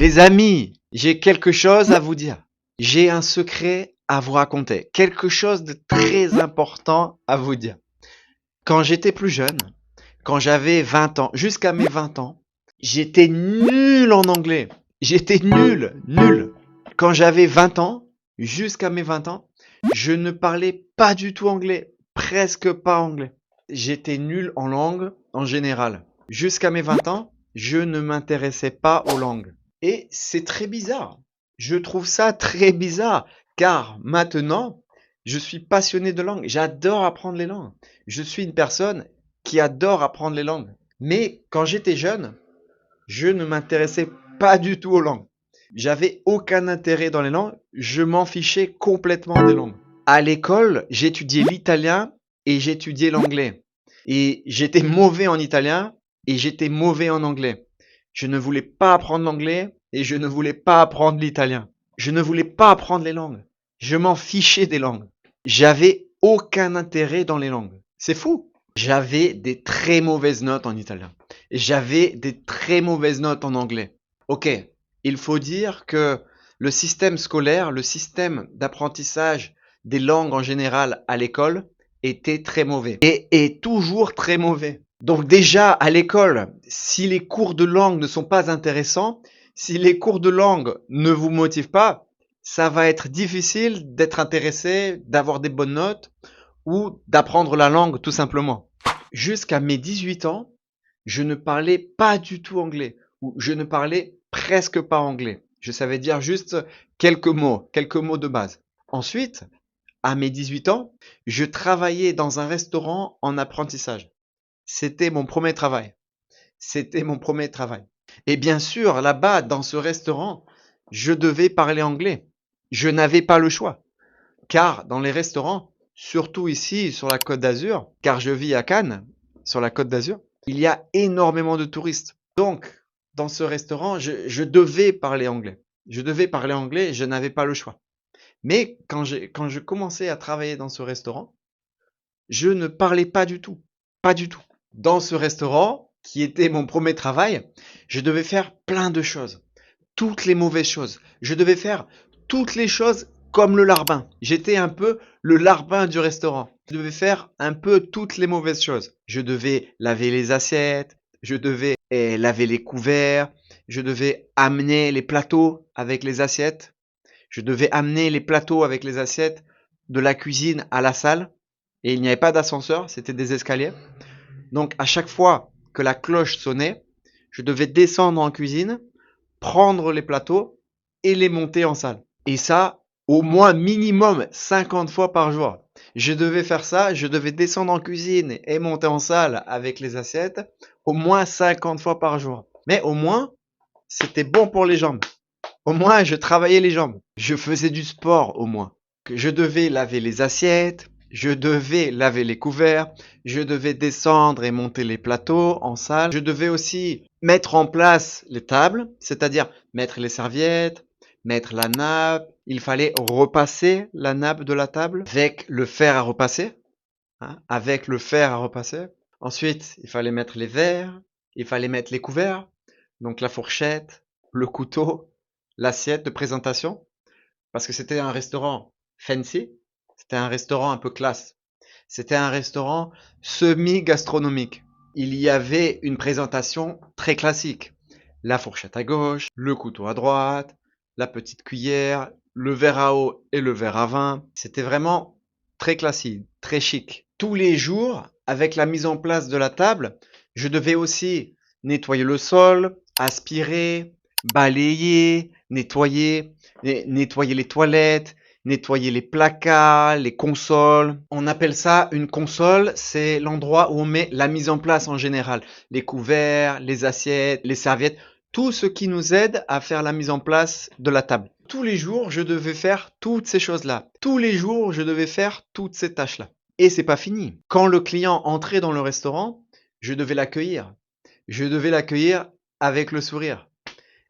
Les amis, j'ai quelque chose à vous dire. J'ai un secret à vous raconter. Quelque chose de très important à vous dire. Quand j'étais plus jeune, quand j'avais 20 ans, jusqu'à mes 20 ans, j'étais nul en anglais. J'étais nul. Quand j'avais 20 ans, jusqu'à mes 20 ans, je ne parlais pas du tout anglais. Presque pas anglais. J'étais nul en langue en général. Jusqu'à mes 20 ans, je ne m'intéressais pas aux langues. Et c'est très bizarre. Je trouve ça très bizarre, car maintenant, je suis passionné de langue. J'adore apprendre les langues. Je suis une personne qui adore apprendre les langues. Mais quand j'étais jeune, je ne m'intéressais pas du tout aux langues. J'avais aucun intérêt dans les langues. Je m'en fichais complètement des langues. À l'école, j'étudiais l'italien et j'étudiais l'anglais. Et j'étais mauvais en italien et j'étais mauvais en anglais. Je ne voulais pas apprendre l'anglais et je ne voulais pas apprendre l'italien. Je ne voulais pas apprendre les langues. Je m'en fichais des langues. J'avais aucun intérêt dans les langues. C'est fou. J'avais des très mauvaises notes en italien. Et j'avais des très mauvaises notes en anglais. Ok, il faut dire que le système scolaire, le système d'apprentissage des langues en général à l'école était très mauvais et est toujours très mauvais. Donc déjà à l'école, si les cours de langue ne sont pas intéressants, si les cours de langue ne vous motivent pas, ça va être difficile d'être intéressé, d'avoir des bonnes notes ou d'apprendre la langue tout simplement. Jusqu'à mes 18 ans, je ne parlais pas du tout anglais ou je ne parlais presque pas anglais. Je savais dire juste quelques mots de base. Ensuite, à mes 18 ans, je travaillais dans un restaurant en apprentissage. C'était mon premier travail. C'était mon premier travail. Et bien sûr, là-bas, dans ce restaurant, je devais parler anglais. Je n'avais pas le choix. Car dans les restaurants, surtout ici sur la Côte d'Azur, car je vis à Cannes, sur la Côte d'Azur, il y a énormément de touristes. Donc, dans ce restaurant, je devais parler anglais. Je devais parler anglais et je n'avais pas le choix. Mais quand je commençais à travailler dans ce restaurant, je ne parlais pas du tout. Pas du tout. Dans ce restaurant, qui était mon premier travail, je devais faire plein de choses. Toutes les mauvaises choses. Je devais faire toutes les choses comme le larbin. J'étais un peu le larbin du restaurant. Je devais faire un peu toutes les mauvaises choses. Je devais laver les assiettes, je devais laver les couverts, je devais amener les plateaux avec les assiettes, je devais amener les plateaux avec les assiettes de la cuisine à la salle. Et il n'y avait pas d'ascenseur, c'était des escaliers. Donc à chaque fois que la cloche sonnait, je devais descendre en cuisine, prendre les plateaux et les monter en salle. Et ça, au moins minimum 50 fois par jour. Je devais faire ça, je devais descendre en cuisine et monter en salle avec les assiettes au moins 50 fois par jour. Mais au moins, c'était bon pour les jambes. Au moins, je travaillais les jambes. Je faisais du sport au moins. Je devais laver les assiettes, je devais laver les couverts, je devais descendre et monter les plateaux en salle. Je devais aussi mettre en place les tables, c'est-à-dire mettre les serviettes, mettre la nappe. Il fallait repasser la nappe de la table avec le fer à repasser, hein, avec le fer à repasser. Ensuite, il fallait mettre les verres, il fallait mettre les couverts, donc la fourchette, le couteau, l'assiette de présentation, parce que c'était un restaurant fancy, c'était un restaurant un peu classe, c'était un restaurant semi-gastronomique. Il y avait une présentation très classique. La fourchette à gauche, le couteau à droite, la petite cuillère, le verre à eau et le verre à vin. C'était vraiment très classique, très chic. Tous les jours, avec la mise en place de la table, je devais aussi nettoyer le sol, aspirer, balayer, nettoyer les toilettes, nettoyer les placards, les consoles. On appelle ça une console, c'est l'endroit où on met la mise en place en général. Les couverts, les assiettes, les serviettes, tout ce qui nous aide à faire la mise en place de la table. Tous les jours, je devais faire toutes ces choses-là. Tous les jours, je devais faire toutes ces tâches-là. Et c'est pas fini. Quand le client entrait dans le restaurant, je devais l'accueillir. Je devais l'accueillir avec le sourire.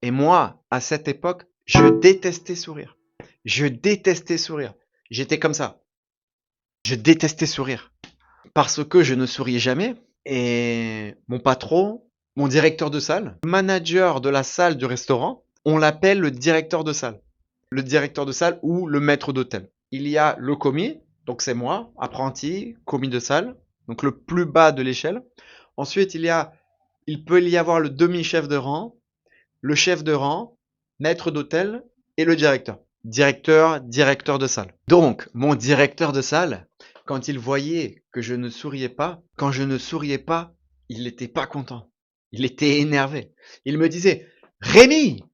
Et moi, à cette époque, je détestais sourire. Je détestais sourire. J'étais comme ça. Je détestais sourire. Parce que je ne souriais jamais. Et mon patron, mon directeur de salle, le manager de la salle du restaurant, On l'appelle le directeur de salle. Le directeur de salle ou le maître d'hôtel. Il y a le commis, donc c'est moi, apprenti, commis de salle, donc le plus bas de l'échelle. Ensuite, il peut y avoir le demi-chef de rang, le chef de rang, maître d'hôtel et le directeur. Directeur de salle. Donc, mon directeur de salle, quand il voyait que je ne souriais pas, quand je ne souriais pas, il n'était pas content. Il était énervé. Il me disait, Rémi,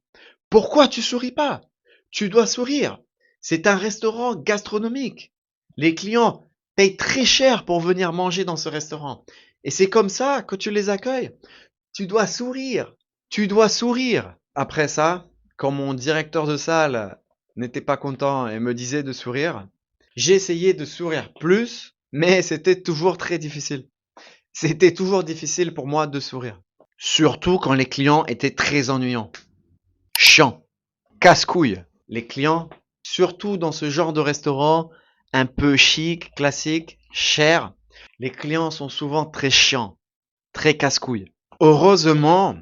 pourquoi tu souris pas? Tu dois sourire. C'est un restaurant gastronomique. Les clients payent très cher pour venir manger dans ce restaurant. Et c'est comme ça que tu les accueilles. Tu dois sourire. Tu dois sourire. Après ça, quand mon directeur de salle n'était pas content et me disait de sourire, j'ai essayé de sourire plus, mais c'était toujours très difficile. C'était toujours difficile pour moi de sourire. Surtout quand les clients étaient très ennuyants. Chiants. Casse-couille. Les clients, surtout dans ce genre de restaurant, un peu chic, classique, cher, les clients sont souvent très chiants, très casse-couilles. Heureusement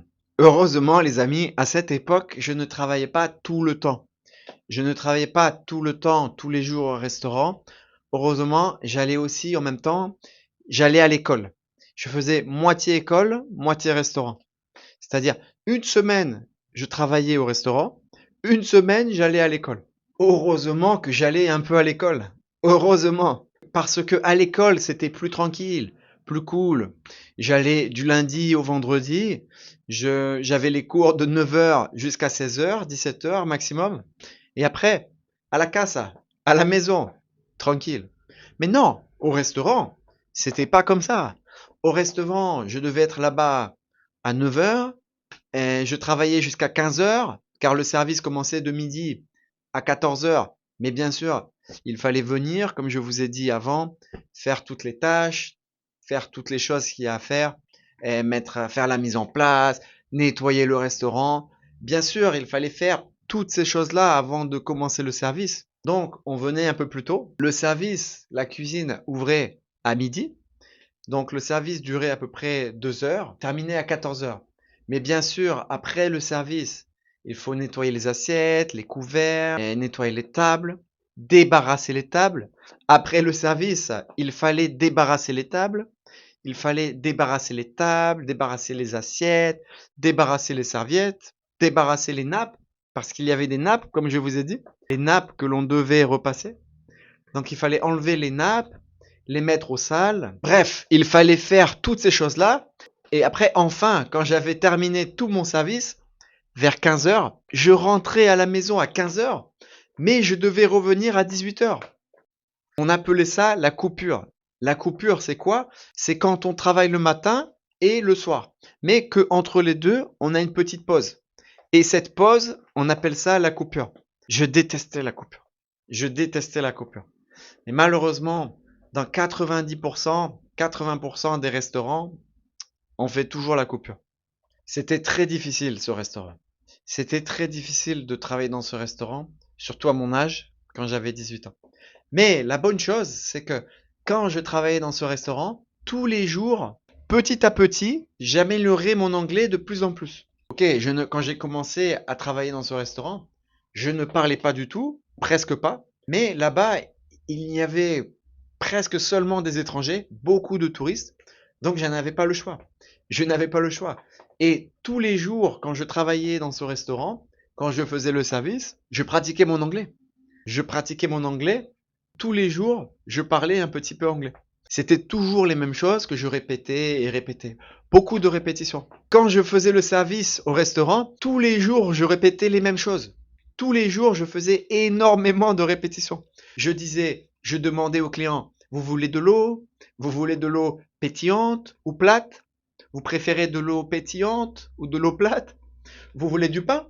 les amis, à cette époque, je ne travaillais pas tout le temps. Je ne travaillais pas tout le temps, tous les jours au restaurant. Heureusement, j'allais aussi en même temps, j'allais à l'école. Je faisais moitié école, moitié restaurant. C'est-à-dire, une semaine, je travaillais au restaurant, une semaine, j'allais à l'école. Heureusement que j'allais un peu à l'école. Heureusement. Parce que à l'école, c'était plus tranquille, plus cool. J'allais du lundi au vendredi. J'avais les cours de 9h jusqu'à 16h, 17h maximum. Et après, à la casa, à la maison, tranquille. Mais non, au restaurant, c'était pas comme ça. Au restaurant, je devais être là-bas à 9h. Et je travaillais jusqu'à 15h, car le service commençait de midi à 14h. Mais bien sûr, il fallait venir, comme je vous ai dit avant, faire toutes les tâches, faire toutes les choses qu'il y a à faire, et faire la mise en place, nettoyer le restaurant. Bien sûr, il fallait faire toutes ces choses-là avant de commencer le service. Donc, on venait un peu plus tôt. Le service, la cuisine ouvrait à midi. Donc, le service durait à peu près 2 heures, terminait à 14h. Mais bien sûr, après le service, il faut nettoyer les assiettes, les couverts, et nettoyer les tables, débarrasser les tables. Après le service, il fallait débarrasser les tables, il fallait débarrasser les tables, débarrasser les assiettes, débarrasser les serviettes, débarrasser les nappes, parce qu'il y avait des nappes, comme je vous ai dit, les nappes que l'on devait repasser. Donc il fallait enlever les nappes, les mettre au sale. Bref, il fallait faire toutes ces choses-là. Et après, enfin, quand j'avais terminé tout mon service, vers 15h, je rentrais à la maison à 15h, mais je devais revenir à 18h. On appelait ça la coupure. La coupure, c'est quoi? C'est quand on travaille le matin et le soir, mais que entre les deux, on a une petite pause. Et cette pause, on appelle ça la coupure. Je détestais la coupure. Je détestais la coupure. Et malheureusement, dans 90%, 80% des restaurants, on fait toujours la coupure. C'était très difficile ce restaurant. C'était très difficile de travailler dans ce restaurant, surtout à mon âge, quand j'avais 18 ans. Mais la bonne chose, c'est que quand je travaillais dans ce restaurant, tous les jours, petit à petit, j'améliorais mon anglais de plus en plus. Ok, quand j'ai commencé à travailler dans ce restaurant, je ne parlais pas du tout, presque pas. Mais là-bas, il y avait presque seulement des étrangers, beaucoup de touristes. Donc, je n'avais pas le choix. Je n'avais pas le choix. Et tous les jours, quand je travaillais dans ce restaurant, quand je faisais le service, je pratiquais mon anglais. Je pratiquais mon anglais. Tous les jours, je parlais un petit peu anglais. C'était toujours les mêmes choses que je répétais et répétais. Beaucoup de répétitions. Quand je faisais le service au restaurant, tous les jours, je répétais les mêmes choses. Tous les jours, je faisais énormément de répétitions. Je demandais aux clients, vous voulez de l'eau? Vous voulez de l'eau pétillante ou plate? Vous préférez de l'eau pétillante ou de l'eau plate? Vous voulez du pain?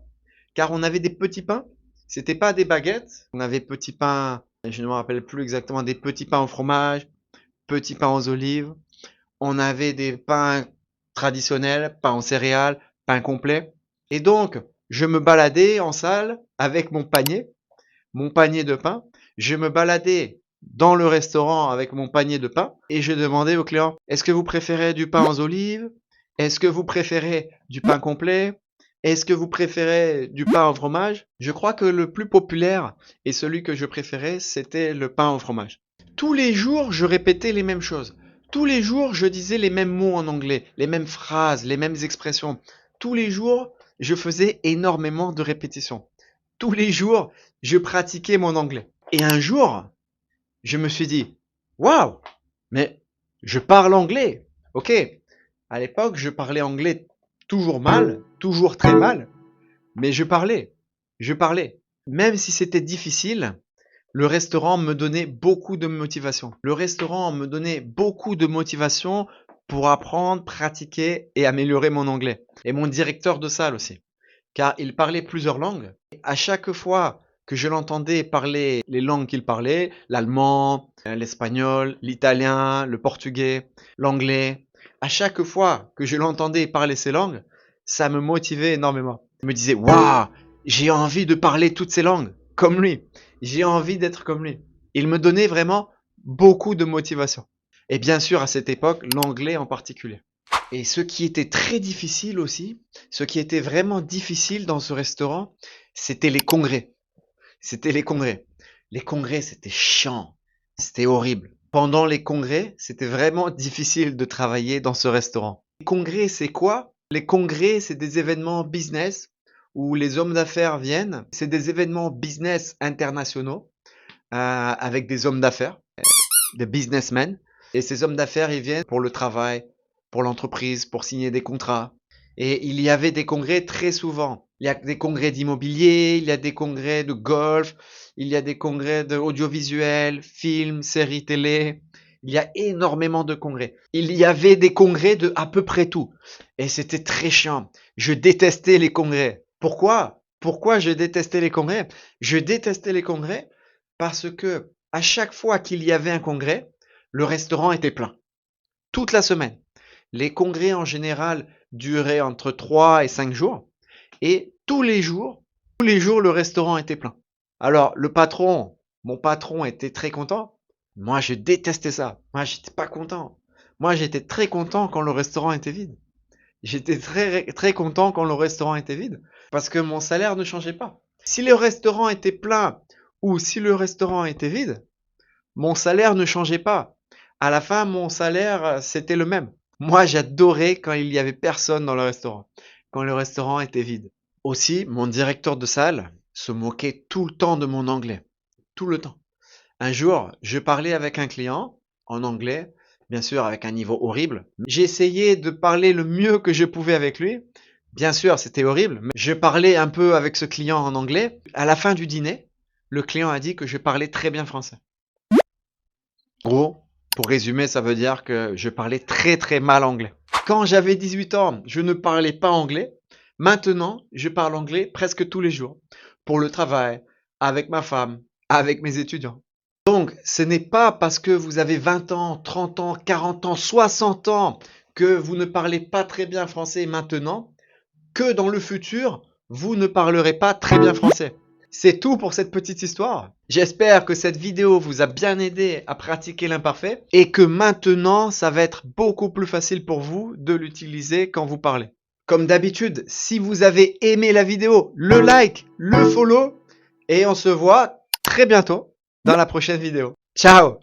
Car on avait des petits pains. C'était pas des baguettes. On avait petits pains, je ne me rappelle plus exactement, des petits pains au fromage, petits pains aux olives. On avait des pains traditionnels, pain en céréales, pain complet. Et donc, je me baladais en salle avec mon panier de pain. Je me baladais dans le restaurant avec mon panier de pain et je demandais aux clients, est-ce que vous préférez du pain aux olives? Est-ce que vous préférez du pain complet? Est-ce que vous préférez du pain au fromage? Je crois que le plus populaire et celui que je préférais, c'était le pain au fromage. Tous les jours, je répétais les mêmes choses. Tous les jours, je disais les mêmes mots en anglais, les mêmes phrases, les mêmes expressions. Tous les jours, je faisais énormément de répétitions. Tous les jours, je pratiquais mon anglais. Et un jour, je me suis dit, waouh, mais je parle anglais. Ok, à l'époque, je parlais anglais toujours mal, toujours très mal, mais je parlais. Même si c'était difficile, le restaurant me donnait beaucoup de motivation. Le restaurant me donnait beaucoup de motivation pour apprendre, pratiquer et améliorer mon anglais. Et mon directeur de salle aussi, car il parlait plusieurs langues. À chaque fois que je l'entendais parler les langues qu'il parlait, l'allemand, l'espagnol, l'italien, le portugais, l'anglais, à chaque fois que je l'entendais parler ces langues, ça me motivait énormément. Je me disais, waouh, j'ai envie de parler toutes ces langues, comme lui. J'ai envie d'être comme lui. Il me donnait vraiment beaucoup de motivation. Et bien sûr, à cette époque, l'anglais en particulier. Et ce qui était très difficile aussi, ce qui était vraiment difficile dans ce restaurant, c'était les congrès. C'était les congrès. Les congrès, c'était chiant. C'était horrible. Pendant les congrès, c'était vraiment difficile de travailler dans ce restaurant. Les congrès, c'est quoi? Les congrès, c'est des événements business où les hommes d'affaires viennent. C'est des événements business internationaux avec des hommes d'affaires, des businessmen. Et ces hommes d'affaires, ils viennent pour le travail, pour l'entreprise, pour signer des contrats. Et il y avait des congrès très souvent. Il y a des congrès d'immobilier, il y a des congrès de golf, il y a des congrès d'audiovisuel, films, séries télé. Il y a énormément de congrès. Il y avait des congrès de à peu près tout. Et c'était très chiant. Je détestais les congrès. Pourquoi? Pourquoi je détestais les congrès? Je détestais les congrès parce que à chaque fois qu'il y avait un congrès, le restaurant était plein. Toute la semaine. Les congrès en général duraient entre 3 et 5 jours. Et tous les jours, le restaurant était plein. Alors, mon patron était très content. Moi, je détestais ça. Moi, j'étais pas content. Moi, j'étais très content quand le restaurant était vide. J'étais très content quand le restaurant était vide parce que mon salaire ne changeait pas. Si le restaurant était plein ou si le restaurant était vide, mon salaire ne changeait pas. À la fin, mon salaire, c'était le même. Moi, j'adorais quand il y avait personne dans le restaurant, quand le restaurant était vide. Aussi, mon directeur de salle se moquait tout le temps de mon anglais. Tout le temps. Un jour, je parlais avec un client en anglais, bien sûr avec un niveau horrible. J'ai essayé de parler le mieux que je pouvais avec lui. Bien sûr, c'était horrible, mais je parlais un peu avec ce client en anglais. À la fin du dîner, le client a dit que je parlais très bien français. En gros, pour résumer, ça veut dire que je parlais très très mal anglais. Quand j'avais 18 ans, je ne parlais pas anglais. Maintenant, je parle anglais presque tous les jours. Pour le travail, avec ma femme, avec mes étudiants. Donc, ce n'est pas parce que vous avez 20 ans, 30 ans, 40 ans, 60 ans que vous ne parlez pas très bien français maintenant, que dans le futur, vous ne parlerez pas très bien français. C'est tout pour cette petite histoire. J'espère que cette vidéo vous a bien aidé à pratiquer l'imparfait et que maintenant, ça va être beaucoup plus facile pour vous de l'utiliser quand vous parlez. Comme d'habitude, si vous avez aimé la vidéo, le like, le follow et on se voit très bientôt dans la prochaine vidéo. Ciao!